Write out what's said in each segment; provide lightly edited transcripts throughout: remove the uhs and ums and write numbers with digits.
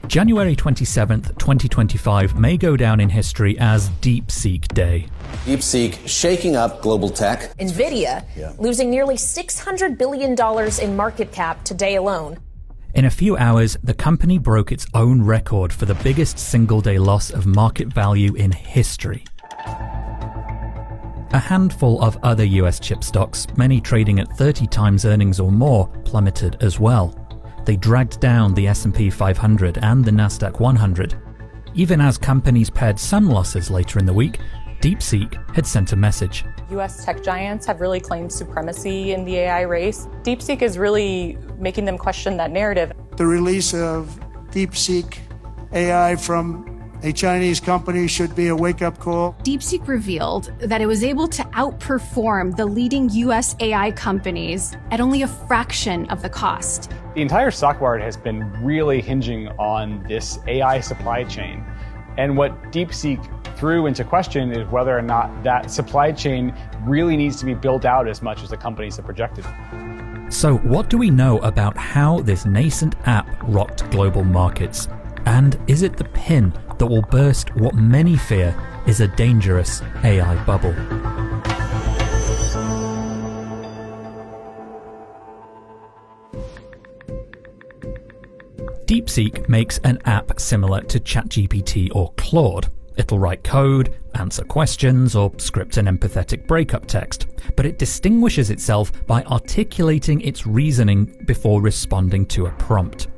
January 27th, 2025 may go down in history as DeepSeek Day. DeepSeek shaking up global tech. NVIDIA losing nearly $600 billion in market cap today alone. In a few hours, the company broke its own record for the biggest single-day loss of market value in history. A handful of other US chip stocks, many trading at 30 times earnings or more, plummeted as well. They dragged down the S&P 500 and the Nasdaq 100. Even as companies pared some losses later in the week, DeepSeek had sent a message. US tech giants have really claimed supremacy in the AI race. DeepSeek is really making them question that narrative. The release of DeepSeek AI from a Chinese company should be a wake-up call. DeepSeek revealed that it was able to outperform the leading US AI companies at only a fraction of the cost. The entire stock market has been really hinging on this AI supply chain. And what DeepSeek threw into question is whether or not that supply chain really needs to be built out as much as the companies have projected. So what do we know about how this nascent app rocked global markets? And is it the pin that will burst what many fear is a dangerous AI bubble? DeepSeek makes an app similar to ChatGPT or Claude. It'll write code, answer questions, or script an empathetic breakup text. But it distinguishes itself by articulating its reasoning before responding to a prompt.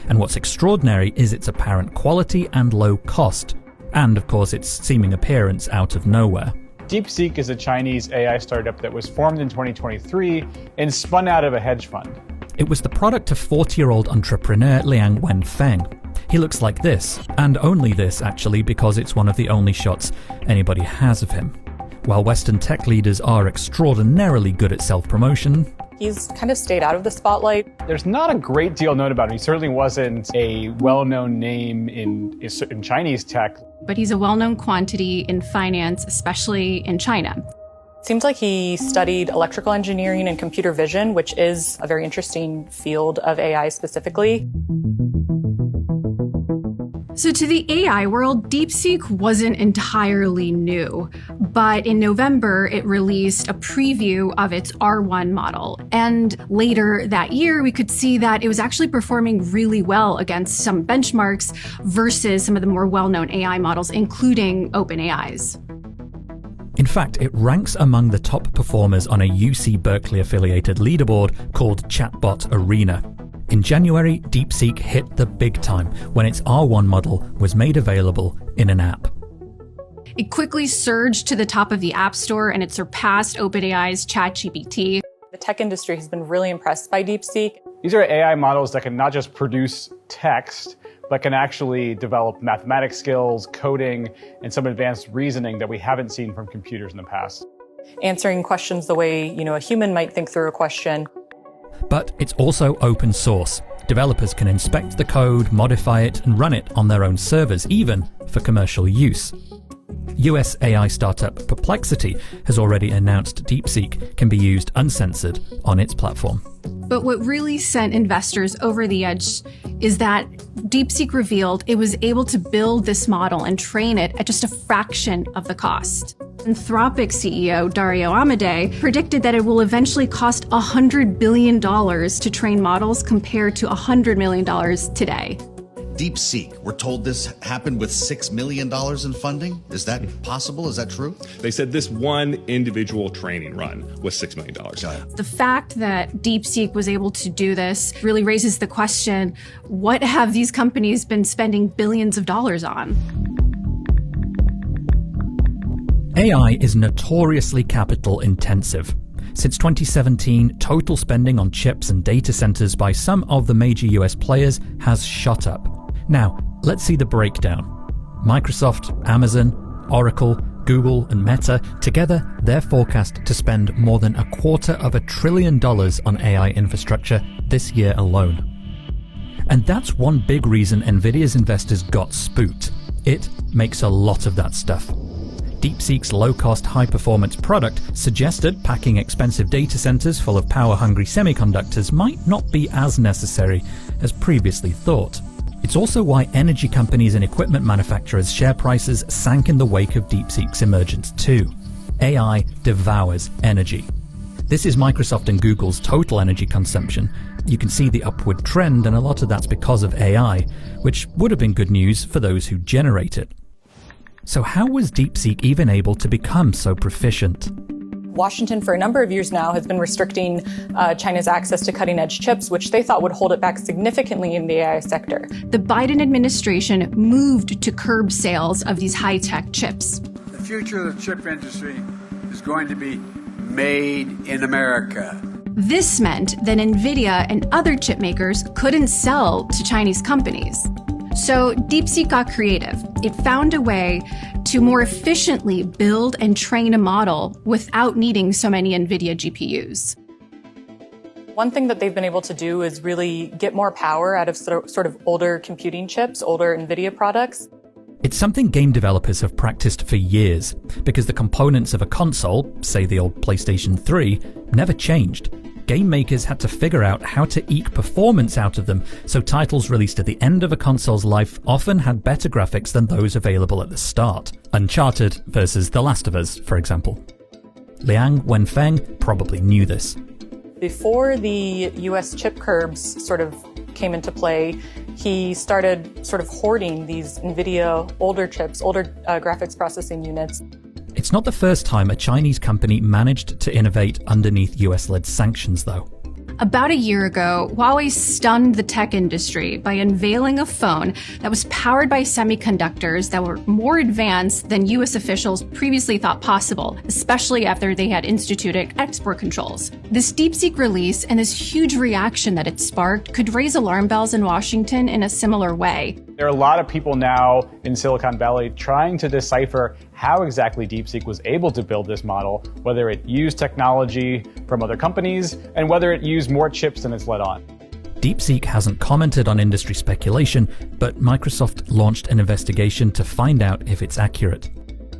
And what's extraordinary is its apparent quality and low cost, and of course its seeming appearance out of nowhere. DeepSeek is a Chinese AI startup that was formed in 2023 and spun out of a hedge fund. It was the product of 40-year-old entrepreneur Liang Wenfeng. He looks like this, and only this actually, because it's one of the only shots anybody has of him. While Western tech leaders are extraordinarily good at self-promotion, He's kind of stayed out of the spotlight. There's not a great deal known about him. He certainly wasn't a well-known name in Chinese tech. But he's a well-known quantity in finance, especially in China. Seems like he studied electrical engineering and computer vision, which is a very interesting field of AI specifically. So to the AI world, DeepSeek wasn't entirely new, but in November, it released a preview of its R1 model. And later that year, we could see that it was actually performing really well against some benchmarks versus some of the more well-known AI models, including OpenAI's. In fact, it ranks among the top performers on a UC Berkeley affiliated leaderboard called Chatbot Arena. In January, DeepSeek hit the big time when its R1 model was made available in an app. It quickly surged to the top of the App Store and it surpassed OpenAI's ChatGPT. The tech industry has been really impressed by DeepSeek. These are AI models that can not just produce text, but can actually develop mathematics skills, coding, and some advanced reasoning that we haven't seen from computers in the past. Answering questions the way, a human might think through a question. But it's also open source. Developers can inspect the code, modify it, and run it on their own servers, even for commercial use. US AI startup Perplexity has already announced DeepSeek can be used uncensored on its platform. But what really sent investors over the edge is that DeepSeek revealed it was able to build this model and train it at just a fraction of the cost. Anthropic CEO Dario Amodei predicted that it will eventually cost $100 billion to train models compared to $100 million today. DeepSeek, we're told this happened with $6 million in funding. Is that possible? Is that true? They said this one individual training run was $6 million. The fact that DeepSeek was able to do this really raises the question, what have these companies been spending billions of dollars on? AI is notoriously capital intensive. Since 2017, total spending on chips and data centers by some of the major US players has shot up. Now, let's see the breakdown. Microsoft, Amazon, Oracle, Google, and Meta, together, they're forecast to spend more than $250 billion on AI infrastructure this year alone. And that's one big reason NVIDIA's investors got spooked. It makes a lot of that stuff. DeepSeek's low-cost, high-performance product suggested packing expensive data centers full of power-hungry semiconductors might not be as necessary as previously thought. It's also why energy companies and equipment manufacturers' share prices sank in the wake of DeepSeek's emergence too. AI devours energy. This is Microsoft and Google's total energy consumption. You can see the upward trend, and a lot of that's because of AI, which would have been good news for those who generate it. So how was DeepSeek even able to become so proficient? Washington, for a number of years now, has been restricting China's access to cutting-edge chips, which they thought would hold it back significantly in the AI sector. The Biden administration moved to curb sales of these high-tech chips. The future of the chip industry is going to be made in America. This meant that NVIDIA and other chip makers couldn't sell to Chinese companies. So DeepSeek got creative. It found a way to more efficiently build and train a model without needing so many NVIDIA GPUs. One thing that they've been able to do is really get more power out of sort of older computing chips, older NVIDIA products. It's something game developers have practiced for years, because the components of a console, say the old PlayStation 3, never changed. Game makers had to figure out how to eke performance out of them, so titles released at the end of a console's life often had better graphics than those available at the start. Uncharted versus The Last of Us, for example. Liang Wenfeng probably knew this. Before the US chip curbs sort of came into play, he started sort of hoarding these NVIDIA older chips, older graphics processing units. It's not the first time a Chinese company managed to innovate underneath US-led sanctions, though. About a year ago, Huawei stunned the tech industry by unveiling a phone that was powered by semiconductors that were more advanced than US officials previously thought possible, especially after they had instituted export controls. This DeepSeek release and this huge reaction that it sparked could raise alarm bells in Washington in a similar way. There are a lot of people now in Silicon Valley trying to decipher how exactly DeepSeek was able to build this model, whether it used technology from other companies, and whether it used more chips than it's let on. DeepSeek hasn't commented on industry speculation, but Microsoft launched an investigation to find out if it's accurate.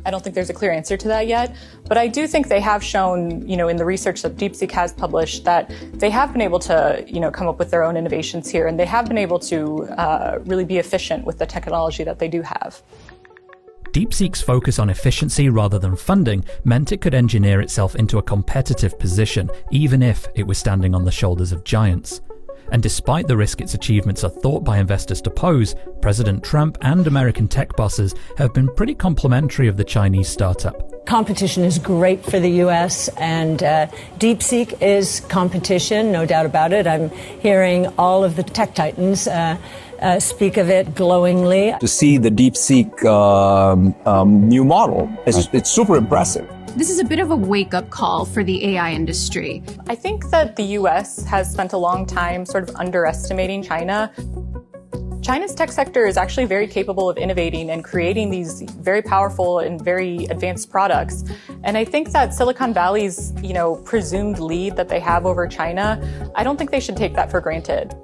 I don't think there's a clear answer to that yet, but I do think they have shown, in the research that DeepSeek has published, that they have been able to, come up with their own innovations here, and they have been able to really be efficient with the technology that they do have. DeepSeek's focus on efficiency rather than funding meant it could engineer itself into a competitive position, even if it was standing on the shoulders of giants. And despite the risk its achievements are thought by investors to pose, President Trump and American tech bosses have been pretty complimentary of the Chinese startup. Competition is great for the U.S., and DeepSeek is competition, no doubt about it. I'm hearing all of the tech titans speak of it glowingly. To see the DeepSeek new model, it's super impressive. This is a bit of a wake-up call for the AI industry. I think that the US has spent a long time sort of underestimating China. China's tech sector is actually very capable of innovating and creating these very powerful and very advanced products. And I think that Silicon Valley's, presumed lead that they have over China, I don't think they should take that for granted.